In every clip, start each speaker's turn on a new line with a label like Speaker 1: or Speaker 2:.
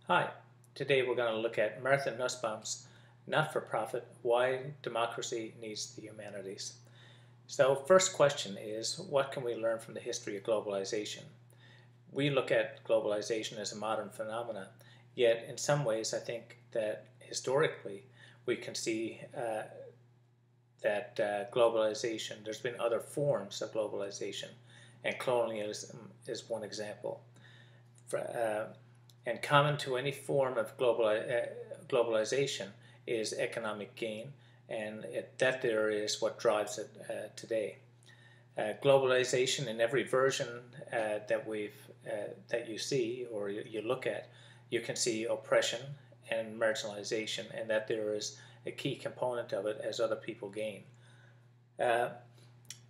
Speaker 1: Hi, today we're going to look at Martha Nussbaum's Not-for-Profit, Why Democracy Needs the Humanities. So first question is, what can we learn from the history of globalization? We look at globalization as a modern phenomenon, yet in some ways I think that historically we can see that globalization, there's been other forms of globalization, and colonialism is one example. And common to any form of globalization is economic gain, and that there is what drives it today. Globalization in every version that you see or you look at, you can see oppression and marginalization, and that there is a key component of it as other people gain.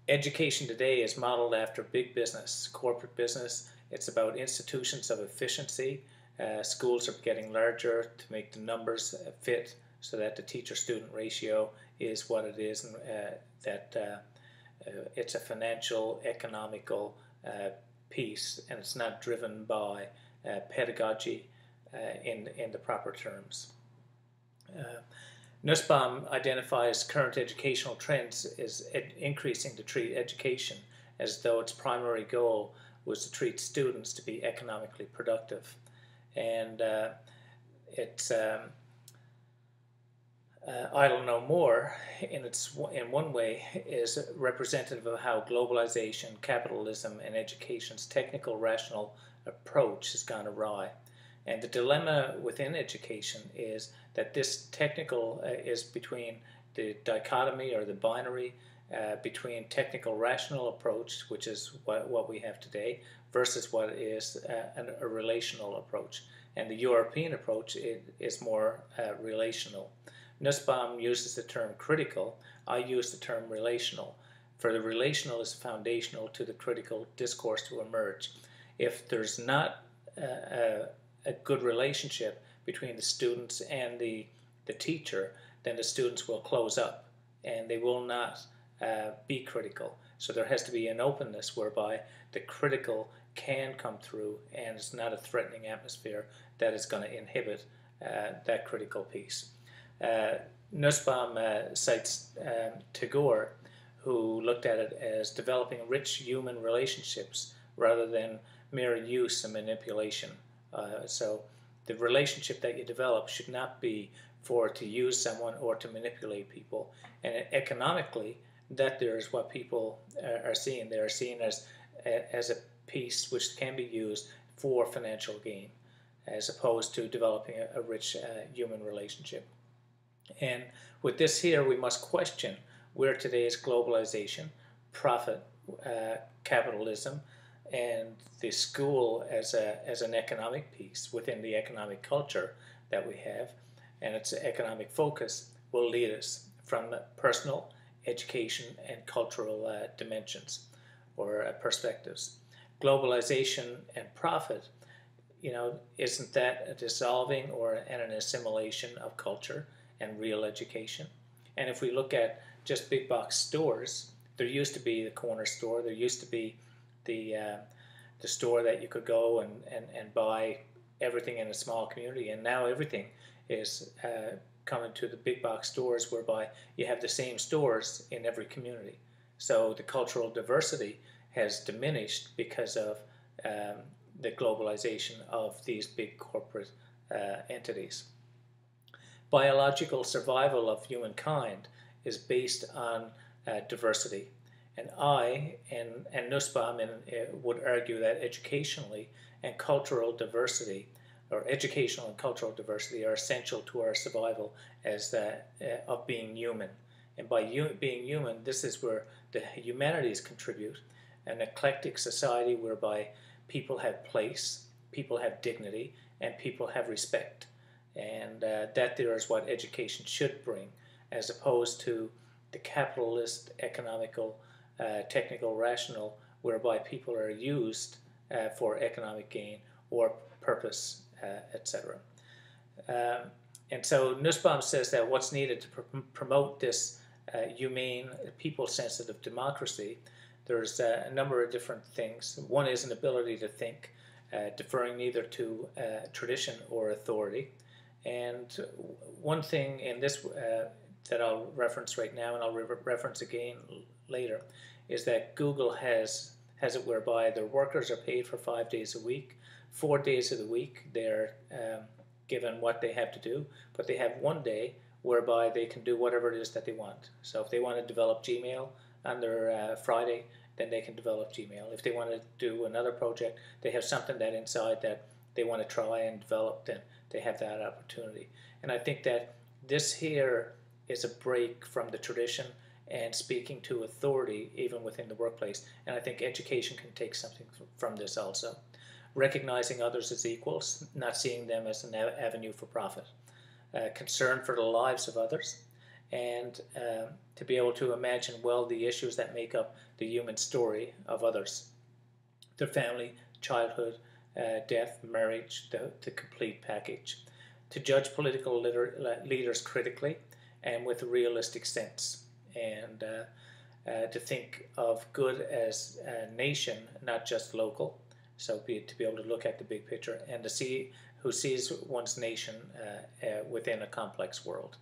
Speaker 1: Education today is modeled after big business, corporate business. It's about institutions of efficiency. Schools are getting larger to make the numbers fit so that the teacher-student ratio is what it is, and that it's a financial, economical piece, and it's not driven by pedagogy in the proper terms. Nussbaum identifies current educational trends as increasing to treat education as though its primary goal was to treat students to be economically productive. And it's Idle No More, in one way, is representative of how globalization, capitalism, and education's technical rational approach has gone awry. And the dilemma within education is that this technical is between the dichotomy or the binary between technical rational approach, which is what we have today, versus what is a relational approach. And the European approach is more relational. Nussbaum uses the term critical. I use the term relational. For the relational is foundational to the critical discourse to emerge. If there's not a good relationship between the students and the teacher, then the students will close up and they will not be critical. So there has to be an openness whereby the critical can come through, and it's not a threatening atmosphere that is going to inhibit that critical piece. Nussbaum cites Tagore, who looked at it as developing rich human relationships rather than mere use and manipulation. So the relationship that you develop should not be to use someone or to manipulate people. And economically, that there is what people are seeing. They are seen as a piece which can be used for financial gain, as opposed to developing a rich human relationship. And with this here, we must question where today's globalization, profit, capitalism, and the school as an economic piece within the economic culture that we have, and its economic focus, will lead us from personal, education, and cultural dimensions or perspectives. Globalization and profit, isn't that a dissolving or an assimilation of culture and real education? And if we look at just big box stores, there used to be the corner store, there used to be the store that you could go and buy everything in a small community, and now everything is coming to the big box stores, whereby you have the same stores in every community. So the cultural diversity has diminished because of the globalization of these big corporate entities. Biological survival of humankind is based on diversity. And Nussbaum would argue that educational and cultural diversity are essential to our survival as of being human. And by being human, this is where the humanities contribute. An eclectic society whereby people have place, people have dignity, and people have respect. And that there is what education should bring, as opposed to the capitalist, economical, technical, rational, whereby people are used for economic gain or purpose, etc. And so Nussbaum says that what's needed to promote this humane, people-sensitive democracy, there's a number of different things. One is an ability to think, deferring neither to tradition or authority. And one thing in this that I'll reference right now, and I'll reference again later, is that Google has it whereby their workers are paid for 5 days a week. 4 days of the week they're given what they have to do, but they have one day whereby they can do whatever it is that they want. So if they want to develop Gmail on their Friday, then they can develop Gmail. If they want to do another project, they have something that inside that they want to try and develop, then they have that opportunity. And I think that this here is a break from the tradition and speaking to authority even within the workplace. And I think education can take something from this also. Recognizing others as equals, not seeing them as an avenue for profit. Concern for the lives of others, and to be able to imagine well the issues that make up the human story of others. Their family, childhood, death, marriage, the complete package. To judge political leaders critically and with a realistic sense. And to think of good as a nation, not just local. So to be able to look at the big picture and to see who sees one's nation within a complex world.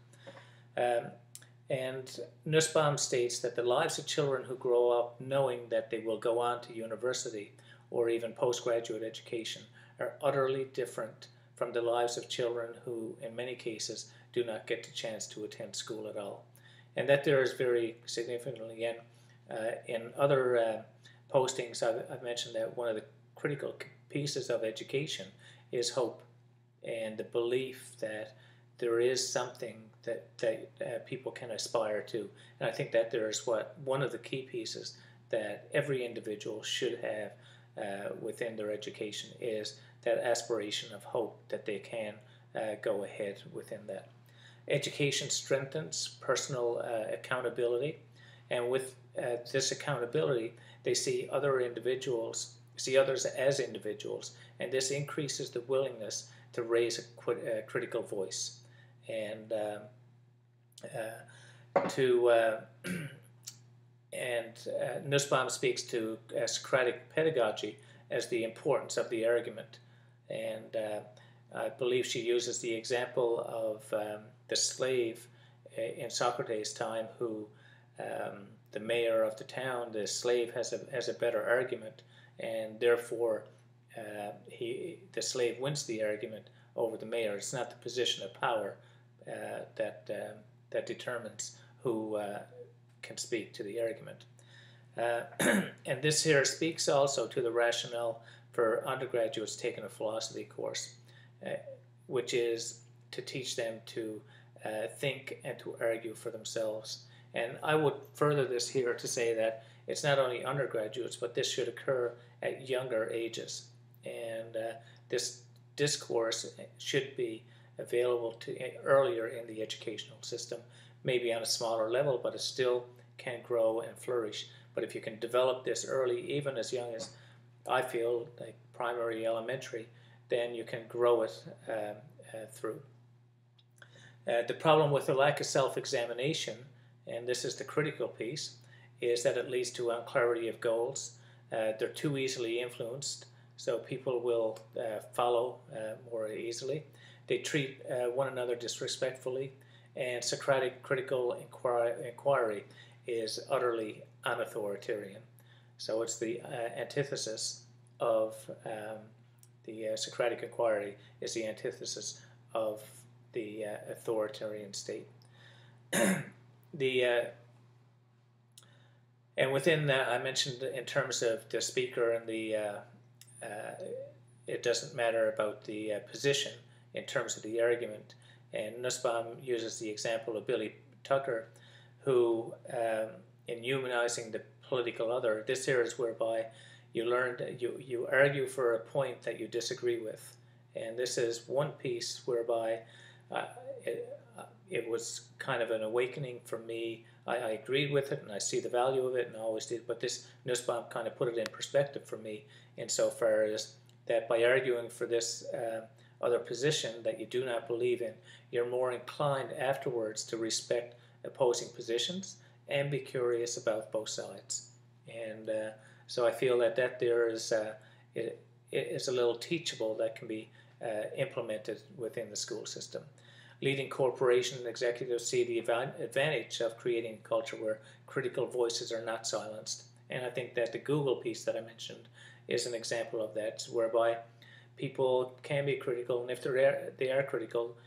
Speaker 1: And Nussbaum states that the lives of children who grow up knowing that they will go on to university or even postgraduate education are utterly different from the lives of children who, in many cases, do not get the chance to attend school at all. And that there is very significantly, and in other postings, I've mentioned that one of the critical pieces of education is hope and the belief that there is something that people can aspire to. And I think that there is one of the key pieces that every individual should have within their education is that aspiration of hope that they can go ahead within that. Education strengthens personal accountability, and with this accountability, they see others as individuals, and this increases the willingness to raise a critical voice. And Nussbaum speaks to Socratic pedagogy as the importance of the argument, and I believe she uses the example of the slave in Socrates' time, who the mayor of the town, the slave has a better argument, and therefore the slave wins the argument over the mayor. It's not the position of power that determines who can speak to the argument. And this here speaks also to the rationale for undergraduates taking a philosophy course, which is to teach them to think and to argue for themselves. And I would further this here to say that it's not only undergraduates, but this should occur at younger ages. And this discourse should be available to earlier in the educational system, maybe on a smaller level, but it still can grow and flourish. But if you can develop this early, even as young as, I feel, like primary, elementary, then you can grow it through. The problem with the lack of self-examination, and this is the critical piece, is that it leads to unclarity of goals. They're too easily influenced, so people will follow more easily. They treat one another disrespectfully, and Socratic critical inquiry is utterly unauthoritarian. So it's the antithesis of the Socratic inquiry is the antithesis of the authoritarian state. And within that, I mentioned in terms of the speaker and it doesn't matter about the position in terms of the argument. And Nussbaum uses the example of Billy Tucker, who, in humanizing the political other, this here is whereby you learn that you argue for a point that you disagree with. And this is one piece whereby it was kind of an awakening for me. I agreed with it, and I see the value of it, and I always did. But this Nussbaum kind of put it in perspective for me, insofar as that by arguing for this other position that you do not believe in, you're more inclined afterwards to respect opposing positions and be curious about both sides. And so I feel that there is is a little teachable that can be implemented within the school system. Leading corporation executives see the advantage of creating a culture where critical voices are not silenced. And I think that the Google piece that I mentioned is an example of that, whereby people can be critical, and if they are critical,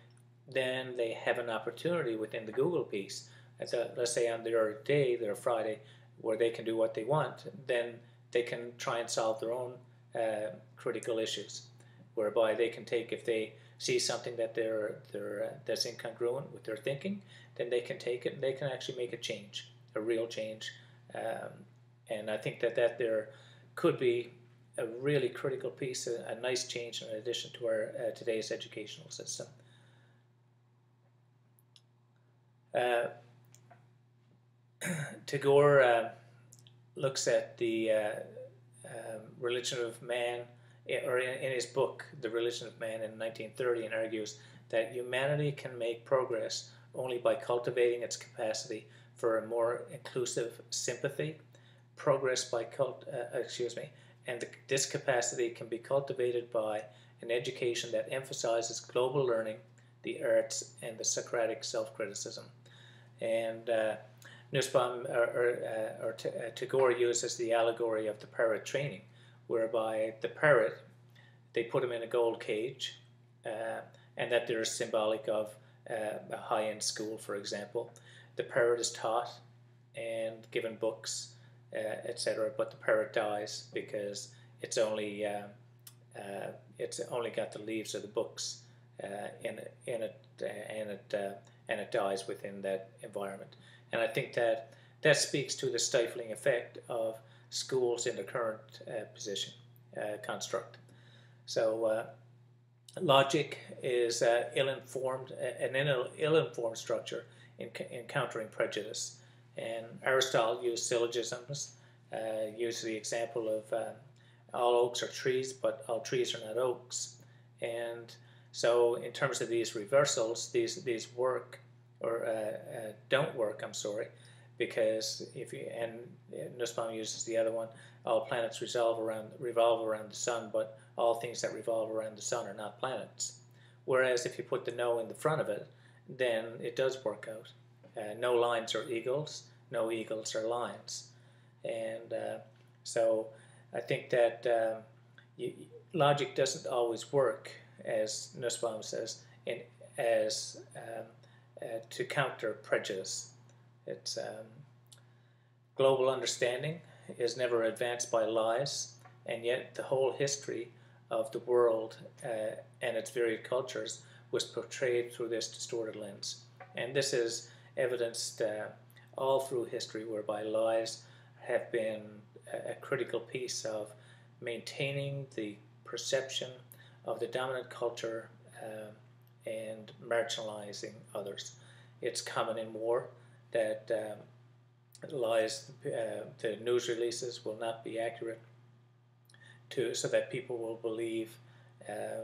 Speaker 1: then they have an opportunity within the Google piece. Let's say on their day, their Friday, where they can do what they want, then they can try and solve their own critical issues, whereby they can take, if they see something that that's incongruent with their thinking, then they can take it and they can actually make a change, a real change. And I think that there could be a really critical piece, a nice change in addition to our today's educational system. Tagore looks at the religion of man, or in his book, The Religion of Man in 1930, and argues that humanity can make progress only by cultivating its capacity for a more inclusive sympathy. And this capacity can be cultivated by an education that emphasizes global learning, the arts, and the Socratic self-criticism. And Nussbaum or Tagore uses the allegory of the parrot training, whereby the parrot, they put him in a gold cage, and that they're symbolic of a high-end school, for example. The parrot is taught and given books, etc., but the parrot dies because it's only got the leaves of the books in it, and it dies within that environment. And I think that speaks to the stifling effect of schools in the current position construct. So logic is ill-informed structure in countering prejudice. And Aristotle used syllogisms, used the example of all oaks are trees, but all trees are not oaks. And so in terms of these reversals, these work, or don't work, I'm sorry, because and Nussbaum uses the other one, all planets revolve around the sun, but all things that revolve around the sun are not planets. Whereas if you put the no in the front of it, then it does work out. No lines are eagles, no eagles are lines. And so I think that logic doesn't always work, as Nussbaum says, to counter prejudice. It's global understanding is never advanced by lies, and yet the whole history of the world and its varied cultures was portrayed through this distorted lens. And this is evidenced all through history, whereby lies have been a critical piece of maintaining the perception of the dominant culture and marginalizing others. It's common in war that lies, the news releases will not be accurate, so that people will believe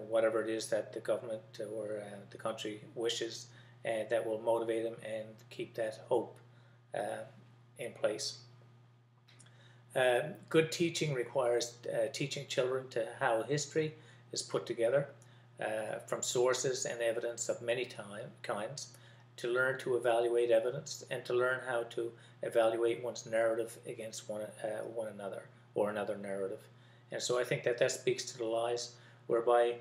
Speaker 1: whatever it is that the government or the country wishes, and that will motivate them and keep that hope in place. Good teaching requires teaching children to how history is put together from sources and evidence of many kinds, to learn to evaluate evidence, and to learn how to evaluate one's narrative against one another, or another narrative. And so I think that speaks to the lies, whereby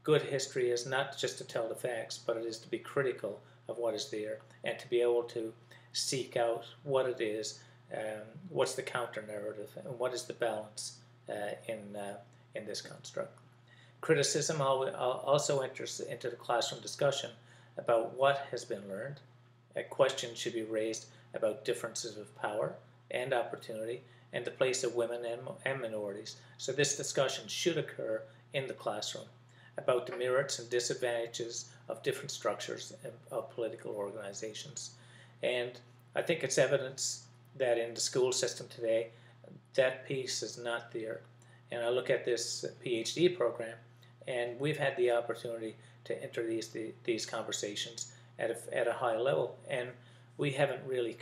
Speaker 1: good history is not just to tell the facts, but it is to be critical of what is there, and to be able to seek out what it is, what's the counter narrative, and what is the balance in this construct. Criticism also enters into the classroom discussion about what has been learned. A question should be raised about differences of power and opportunity, and the place of women and minorities. So this discussion should occur in the classroom about the merits and disadvantages of different structures of political organizations. And I think it's evidence that in the school system today, that piece is not there. And I look at this PhD program, and we've had the opportunity to enter these conversations at a high level, and we haven't really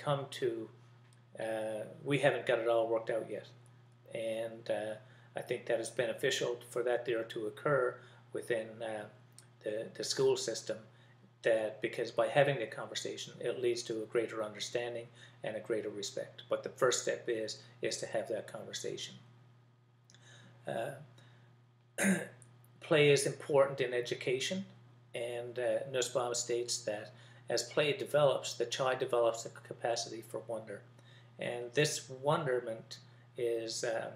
Speaker 1: we haven't got it all worked out yet. And I think that is beneficial for that there to occur within the school system, that because by having the conversation it leads to a greater understanding and a greater respect. But the first step is to have that conversation. Play is important in education, and Nussbaum states that as play develops, the child develops a capacity for wonder. And this wonderment is a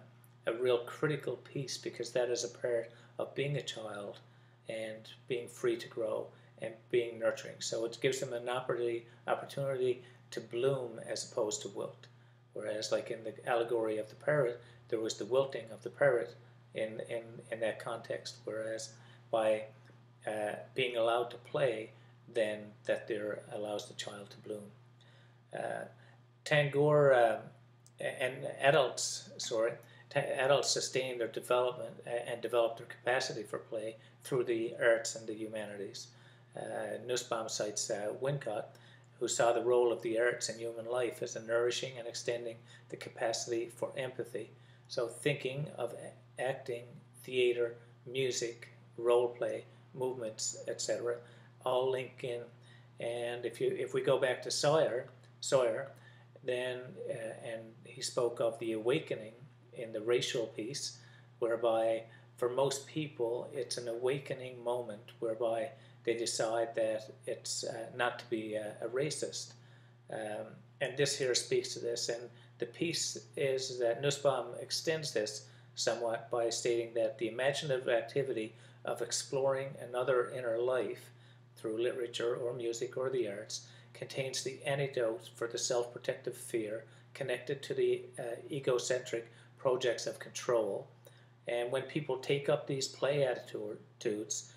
Speaker 1: real critical piece, because that is a part of being a child and being free to grow and being nurturing. So it gives them an opportunity to bloom as opposed to wilt. Whereas like in the allegory of the parrot, there was the wilting of the parrot in that context. Whereas by being allowed to play, then that there allows the child to bloom. Tagore and adults sustain their development and develop their capacity for play through the arts and the humanities. Nussbaum cites Wincott, who saw the role of the arts in human life as a nourishing and extending the capacity for empathy. So thinking of acting, theater, music, role play, movements, etc., all link in. And if we go back to Sawyer, then and he spoke of the awakening in the racial piece, whereby for most people it's an awakening moment whereby they decide that it's not to be a racist. And this here speaks to this. And the piece is that Nussbaum extends this somewhat by stating that the imaginative activity of exploring another inner life through literature or music or the arts contains the antidote for the self-protective fear connected to the egocentric projects of control. And when people take up these play attitudes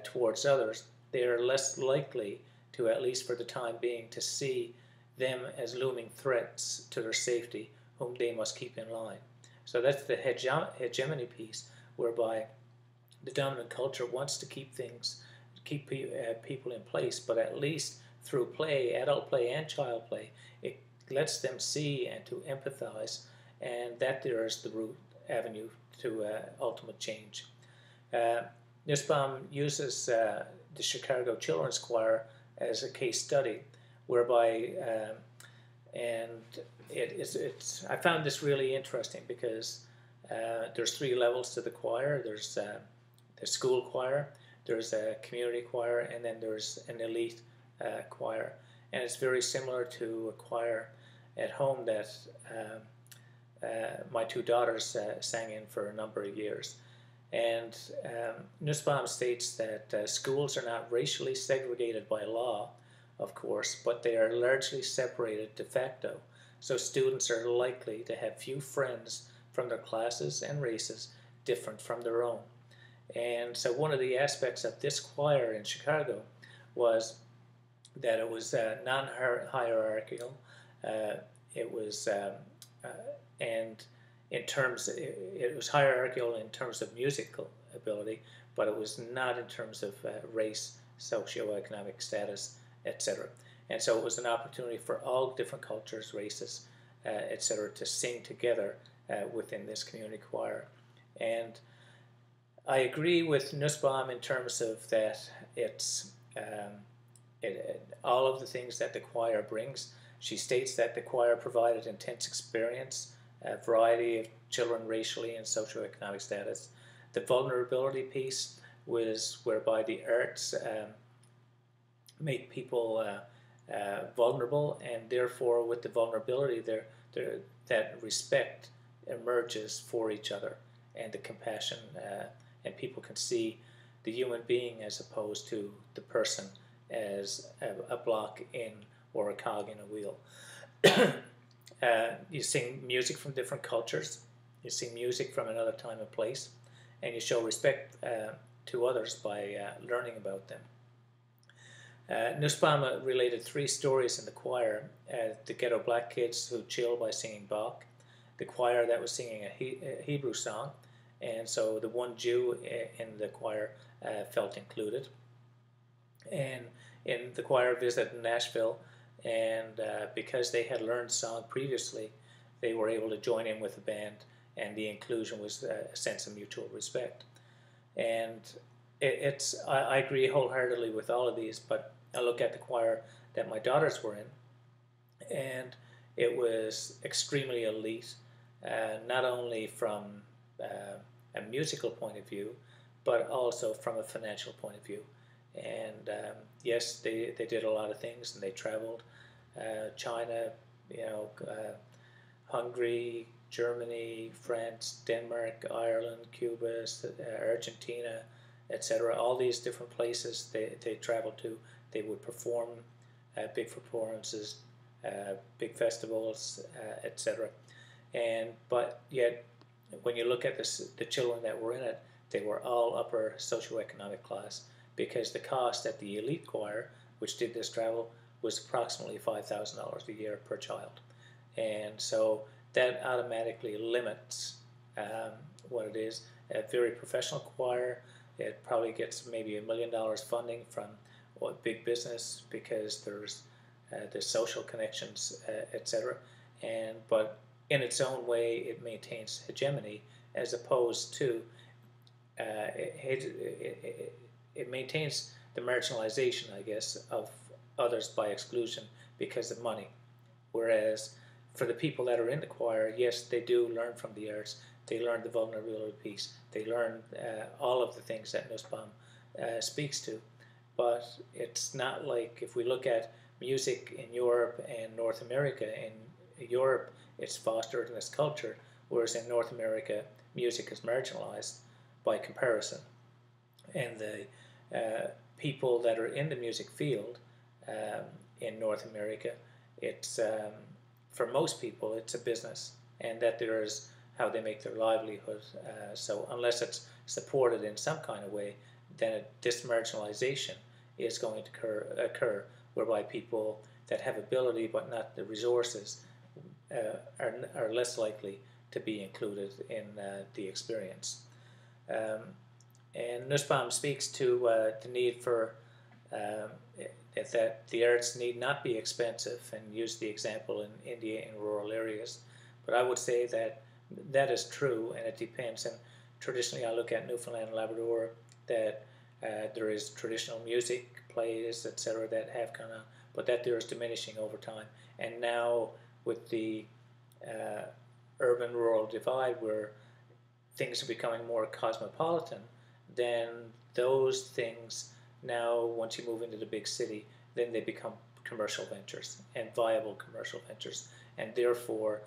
Speaker 1: towards others, they are less likely to, at least for the time being, to see them as looming threats to their safety, whom they must keep in line. So that's the hegemony piece, whereby the dominant culture wants to keep people in place, but at least through play, adult play and child play, it lets them see and to empathize, and that there is the root avenue to ultimate change. Nussbaum uses the Chicago Children's Choir as a case study, whereby, and I found this really interesting because there's 3 levels to the choir. There's the school choir, there's a community choir, and then there's an elite choir. And it's very similar to a choir at home that my 2 daughters sang in for a number of years. And Nussbaum states that schools are not racially segregated by law, of course, but they are largely separated de facto. So students are likely to have few friends from their classes and races different from their own. And so one of the aspects of this choir in Chicago was that it was non-hierarchical. It was, and in terms, it was hierarchical in terms of musical ability, but it was not in terms of race, socioeconomic status, etc. And so it was an opportunity for all different cultures, races, etc., to sing together within this community choir. And I agree with Nussbaum in terms of that it's all of the things that the choir brings. She states that the choir provided intense experience, a variety of children racially and socioeconomic status. The vulnerability piece was whereby the arts make people vulnerable, and therefore with the vulnerability that respect emerges for each other, and the compassion, and people can see the human being as opposed to the person as a block in or a cog in a wheel. You sing music from different cultures, you sing music from another time and place, and you show respect to others by learning about them. Nussbaum related 3 stories in the choir: the ghetto black kids who chill by singing Bach, the choir that was singing a Hebrew song, and so the one Jew in the choir felt included. And in the choir visited Nashville, and because they had learned song previously, they were able to join in with the band and the inclusion was a sense of mutual respect. And I agree wholeheartedly with all of these, but I look at the choir that my daughters were in, and it was extremely elite, not only from a musical point of view, but also from a financial point of view. And yes, they did a lot of things, and they traveled China, Hungary, Germany, France, Denmark, Ireland, Cuba, Argentina, etc. All these different places they traveled to. They would perform big performances, big festivals, etc. But yet, when you look at the children that were in it, they were all upper socioeconomic class, because the cost at the elite choir, which did this travel, was approximately $5,000 a year per child. And so that automatically limits what it is. A very professional choir, it probably gets maybe $1 million funding from big business, because there's the social connections, etc. But in its own way, it maintains hegemony, as opposed to it maintains the marginalization, I guess, of others by exclusion because of money. Whereas for the people that are in the choir, yes, they do learn from the arts. They learn the vulnerability piece. They learn all of the things that Nussbaum speaks to. But it's not like, if we look at music in Europe and North America, in Europe it's fostered in its culture, whereas in North America music is marginalized by comparison. And the people that are in the music field in North America, it's for most people it's a business, and that there is how they make their livelihood. So unless it's supported in some kind of way, then this marginalization is going to occur, whereby people that have ability but not the resources are less likely to be included in the experience. And Nussbaum speaks to the need for that the arts need not be expensive, and use the example in India in rural areas. But I would say that that is true, and it depends. And traditionally, I look at Newfoundland and Labrador, that there is traditional music, plays, etc., that have kind of, but that there is diminishing over time. And now with the urban-rural divide, where things are becoming more cosmopolitan, then those things now, once you move into the big city, then they become commercial ventures, and viable commercial ventures. And therefore,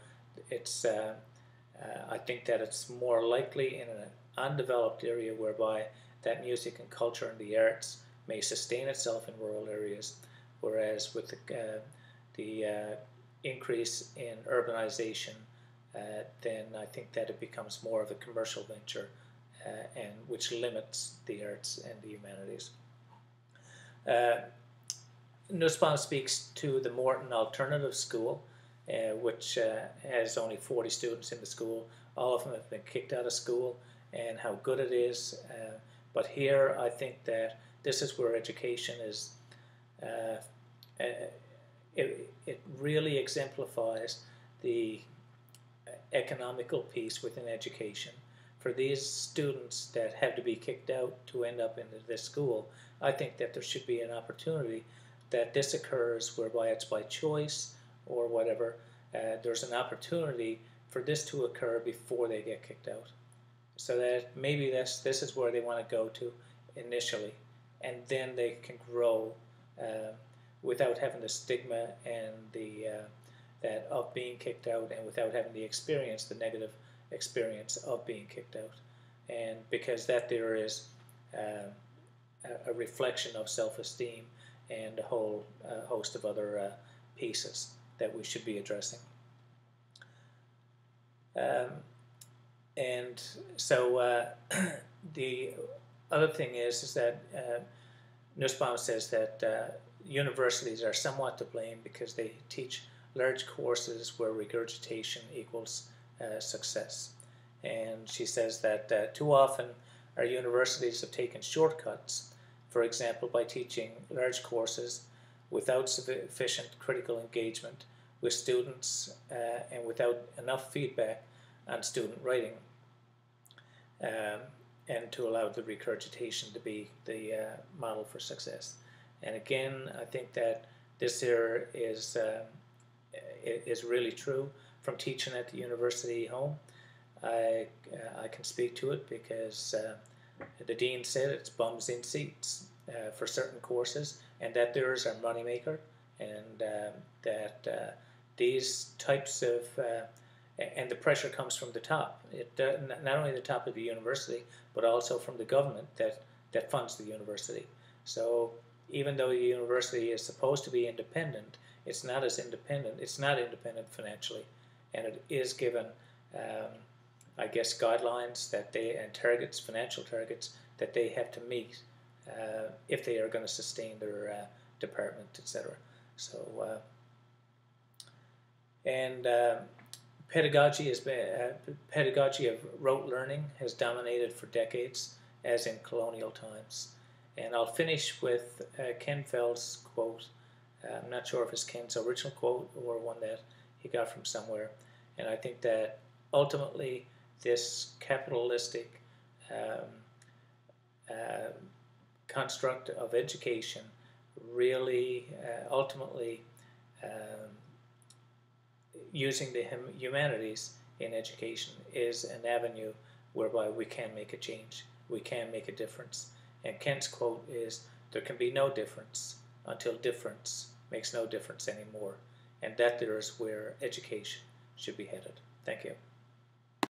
Speaker 1: it's I think that it's more likely in an undeveloped area, whereby that music and culture and the arts may sustain itself in rural areas, whereas with the increase in urbanization, then I think that it becomes more of a commercial venture, and which limits the arts and the humanities. Nussbaum speaks to the Morton Alternative School, which has only 40 students in the school. All of them have been kicked out of school, and how good it is. But here I think that this is where education is, it really exemplifies the economical piece within education. For these students that have to be kicked out to end up in this school, I think that there should be an opportunity that this occurs, whereby it's by choice or whatever. There's an opportunity for this to occur before they get kicked out, so that maybe this is where they want to go to initially, and then they can grow without having the stigma and the that of being kicked out, and without having the experience, the negative experience of being kicked out. And because that there is a reflection of self-esteem and a whole host of other pieces that we should be addressing. And so the other thing is that Nussbaum says that universities are somewhat to blame, because they teach large courses where regurgitation equals success. And she says that too often our universities have taken shortcuts, for example, by teaching large courses without sufficient critical engagement with students and without enough feedback on student writing, um, and to allow the regurgitation to be the model for success. And again, I think that this here is really true from teaching at the university home. I can speak to it because the dean said it's bums in seats for certain courses, and that theirs are moneymaker, and that these types of and the pressure comes from the top. Not only the top of the university, but also from the government that funds the university. So even though the university is supposed to be independent, it's not as independent. It's not independent financially, and it is given, I guess, guidelines that and targets, financial targets that they have to meet if they are going to sustain their department, etc. So, and pedagogy pedagogy of rote learning has dominated for decades, as in colonial times. And I'll finish with Ken Feld's quote. I'm not sure if it's Ken's original quote or one that he got from somewhere. And I think that ultimately this capitalistic construct of education really ultimately using the humanities in education is an avenue whereby we can make a change, we can make a difference. And Kent's quote is, there can be no difference until difference makes no difference anymore. And that there is where education should be headed. Thank you.